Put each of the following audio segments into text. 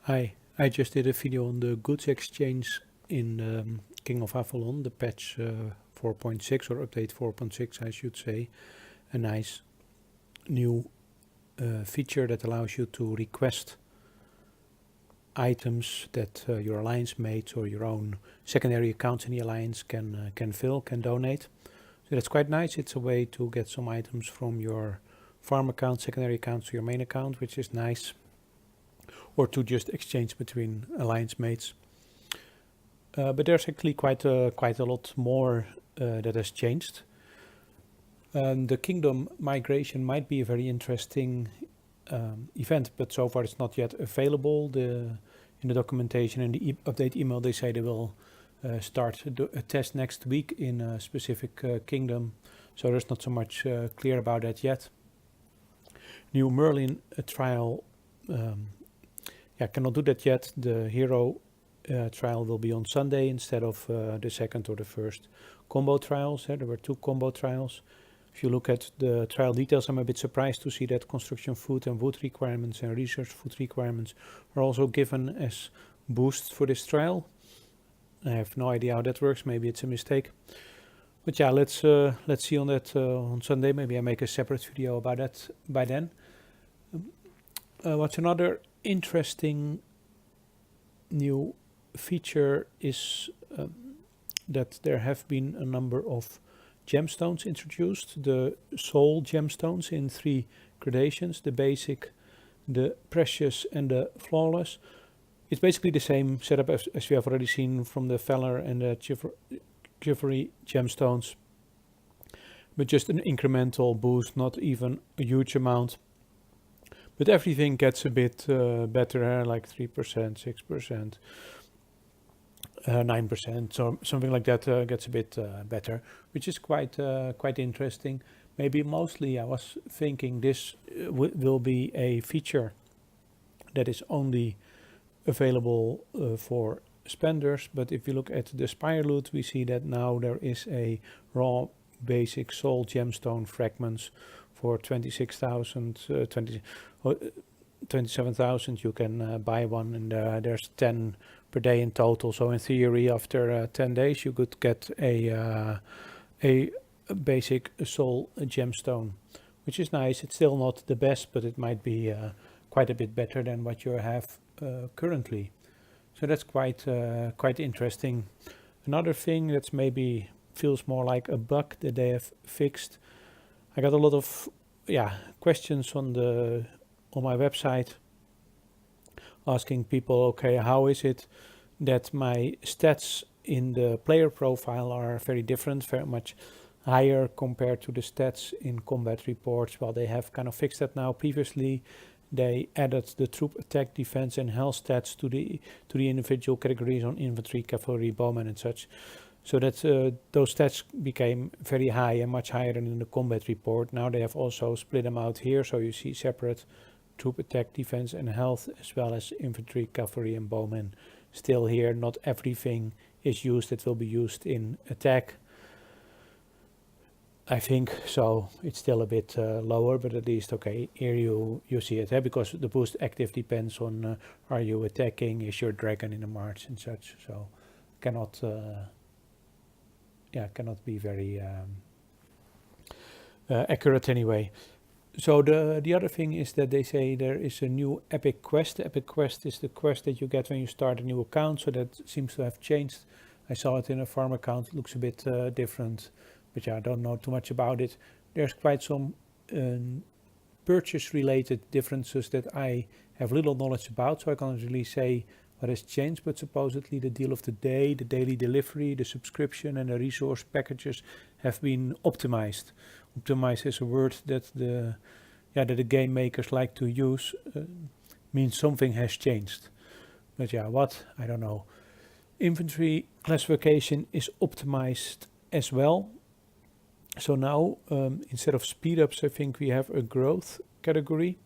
I just did a video on the goods exchange in King of Avalon, the patch 4.6 or update 4.6 I should say. A nice new feature that allows you to request items that your alliance mates or your own secondary accounts in the alliance can donate. So that's quite nice. It's a way to get some items from your farm account, secondary account to your main account, which is nice. Or to just exchange between alliance mates. But there's actually quite a lot more that has changed. The kingdom migration might be a very interesting event, but so far it's not yet available. In the documentation and the update email, they say they will start a test next week in a specific kingdom. So there's not so much clear about that yet. New Merlin trial. Cannot do that yet. The hero trial will be on Sunday instead of the second or the first combo trials. There were 2 combo trials. If you look at the trial details, I'm a bit surprised to see that construction food and wood requirements and research food requirements are also given as boosts for this trial. I have no idea how that works. Maybe it's a mistake. But yeah, let's see on that on Sunday. Maybe I make a separate video about that by then. What's another interesting new feature is that there have been a number of gemstones introduced. The soul gemstones in 3 gradations, the basic, the precious and the flawless. It's basically the same setup as we have already seen from the Valor and the Chivalry gemstones, but just an incremental boost, not even a huge amount. But everything gets a bit better, like 3%, 6%, 9%, so something like that gets a bit better, which is quite interesting. Maybe mostly I was thinking this will be a feature that is only available for spenders, but if you look at the Spire Loot, we see that now there is a raw basic soul gemstone fragments for 27,000 you can buy one, and there's 10 per day in total. So in theory, after 10 days, you could get a basic soul gemstone, which is nice. It's still not the best, but it might be quite a bit better than what you have currently. So that's quite interesting. Another thing that's maybe feels more like a bug that they have fixed. I got a lot of questions on my website asking people, okay, how is it that my stats in the player profile are very different, very much higher compared to the stats in combat reports? Well, they have kind of fixed that now. Previously, they added the troop attack, defense and health stats to the individual categories on infantry, cavalry, bowmen and such. So that those stats became very high and much higher than in the combat report. Now they have also split them out here, so you see separate troop attack, defense and health, as well as infantry, cavalry and bowmen still here. Not everything is used that will be used in attack, I think, so it's still a bit lower, but at least, okay, here you see it, because the boost active depends on are you attacking, is your dragon in a march and such, so cannot be very accurate anyway. So the other thing is that they say there is a new epic quest. The epic quest is the quest that you get when you start a new account, so that seems to have changed. I saw it in a farm account. It looks a bit different, but I don't know too much about it. There's quite some purchase related differences that I have little knowledge about, so I can't really say what has changed, but supposedly the deal of the day, the daily delivery, the subscription and the resource packages have been optimized. Optimized is a word that the game makers like to use, means something has changed. But what? I don't know. Infantry classification is optimized as well. So now, instead of speed ups, I think we have a growth category.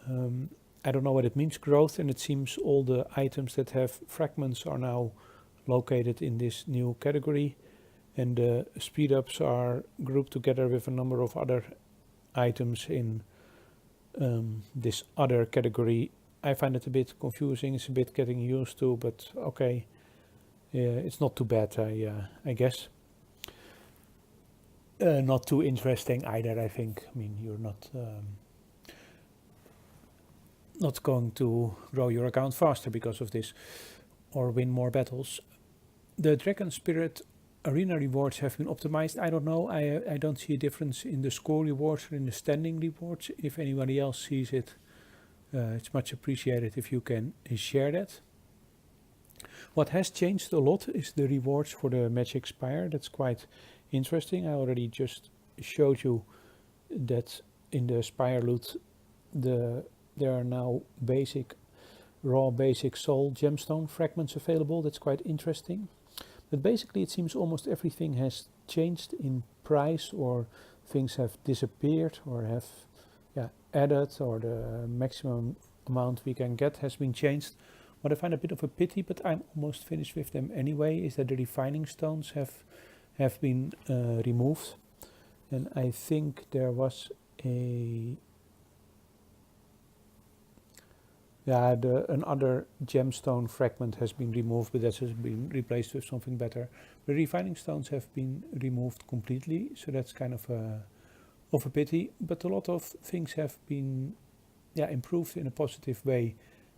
I don't know what it means, growth, and it seems all the items that have fragments are now located in this new category, and the speed ups are grouped together with a number of other items in this other category I find it a bit confusing. It's a bit getting used to, but okay, it's not too bad. I guess. Not too interesting either. I think. I mean, you're not going to grow your account faster because of this, or win more battles. The Dragon Spirit arena rewards have been optimized. I don't know. I don't see a difference in the score rewards or in the standing rewards. If anybody else sees it, it's much appreciated if you can share that. What has changed a lot is the rewards for the Magic Spire. That's quite interesting. I already just showed you that in the Spire Loot there are now raw basic soul gemstone fragments available. That's quite interesting. But basically it seems almost everything has changed in price, or things have disappeared or have added, or the maximum amount we can get has been changed. What I find a bit of a pity, but I'm almost finished with them anyway, is that the refining stones have been removed. And I think there was another gemstone fragment has been removed, but that has been replaced with something better. The refining stones have been removed completely, so that's kind of a pity. But a lot of things have been improved in a positive way,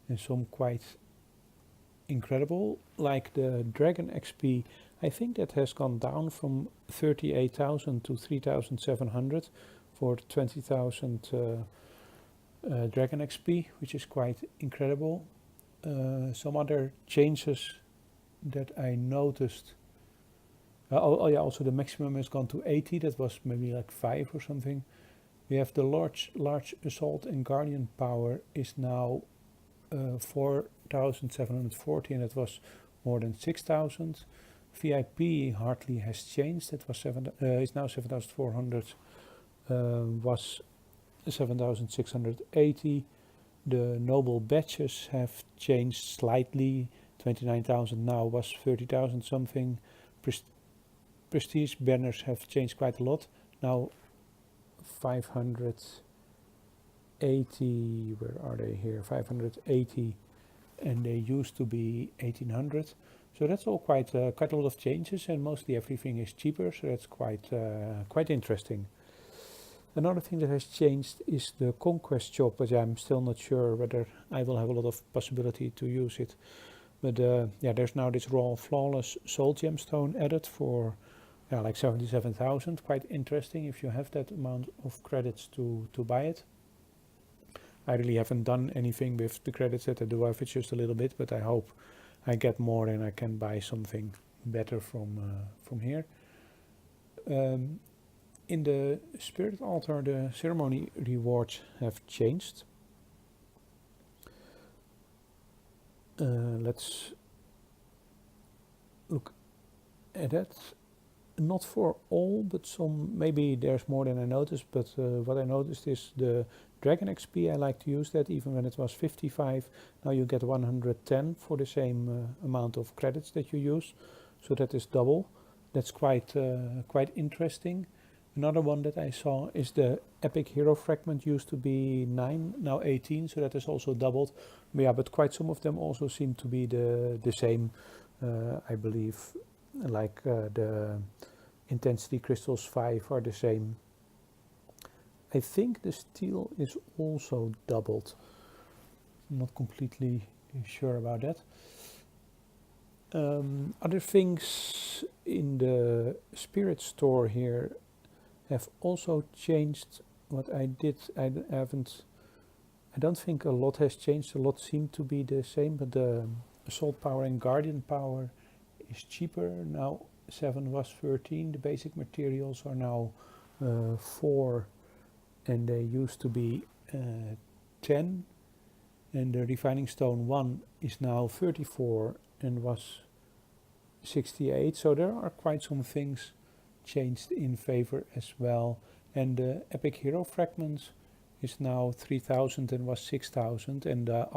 and some quite incredible, like the Dragon XP. I think that has gone down from 38,000 to 3,700 for 20,000 Dragon XP, which is quite incredible. Some other changes that I noticed. Also the maximum has gone to 80. That was maybe like 5 or something. We have the large assault and guardian power is now 4,740, and it was more than 6,000. VIP hardly has changed. It was it's now 7,400. Was 7,680. The noble badges have changed slightly. 29,000 now was 30,000 something. Prestige banners have changed quite a lot. Now 580. Where are they here? 580, and they used to be 1,800. So that's all quite a lot of changes, and mostly everything is cheaper. So that's quite interesting. Another thing that has changed is the Conquest shop, but I'm still not sure whether I will have a lot of possibility to use it. But there's now this raw flawless soul gemstone added for like 77,000. Quite interesting if you have that amount of credits to buy it. I really haven't done anything with the credits that I do have. It's just a little bit, but I hope I get more and I can buy something better from here. In the Spirit Altar, the ceremony rewards have changed. Let's look at that. Not for all, but some. Maybe there's more than I noticed, but what I noticed is the Dragon XP. I like to use that even when it was 55. Now you get 110 for the same amount of credits that you use. So that is double. That's quite interesting. Another one that I saw is the Epic Hero Fragment. Used to be 9, now 18, so that is also doubled. But quite some of them also seem to be the same, I believe, like the Intensity Crystals 5 are the same. I think the steel is also doubled. I'm not completely sure about that. Other things in the Spirit store here have also changed. What I did, I don't think a lot has changed. A lot seem to be the same, but the Assault Power and Guardian Power is cheaper. Now 7 was 13. The basic materials are now 4, and they used to be 10. And the Refining Stone 1 is now 34 and was 68. So there are quite some things changed in favor as well. And the Epic Hero Fragments is now 3,000 and was 6,000, and the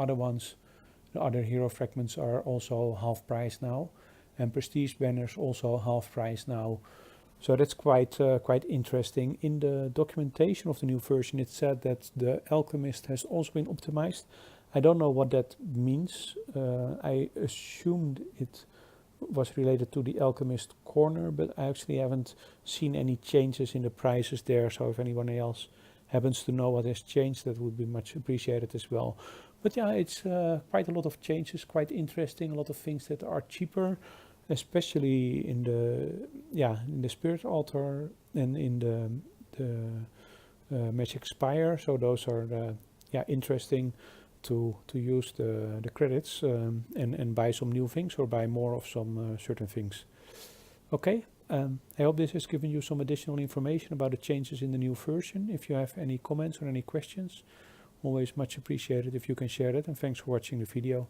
other hero fragments are also half price now, and Prestige banners also half price now. So that's quite interesting. In the documentation of the new version, it said that the Alchemist has also been optimized. I don't know what that means. I assumed it was related to the Alchemist Corner, but I actually haven't seen any changes in the prices there. So if anyone else happens to know what has changed, that would be much appreciated as well. But yeah, it's quite a lot of changes, quite interesting. A lot of things that are cheaper, especially in the Spirit Altar and in the Magic Spire. So those are interesting to use the credits and buy some new things or buy more of some certain things. Okay, I hope this has given you some additional information about the changes in the new version. If you have any comments or any questions, always much appreciated if you can share it, and thanks for watching the video.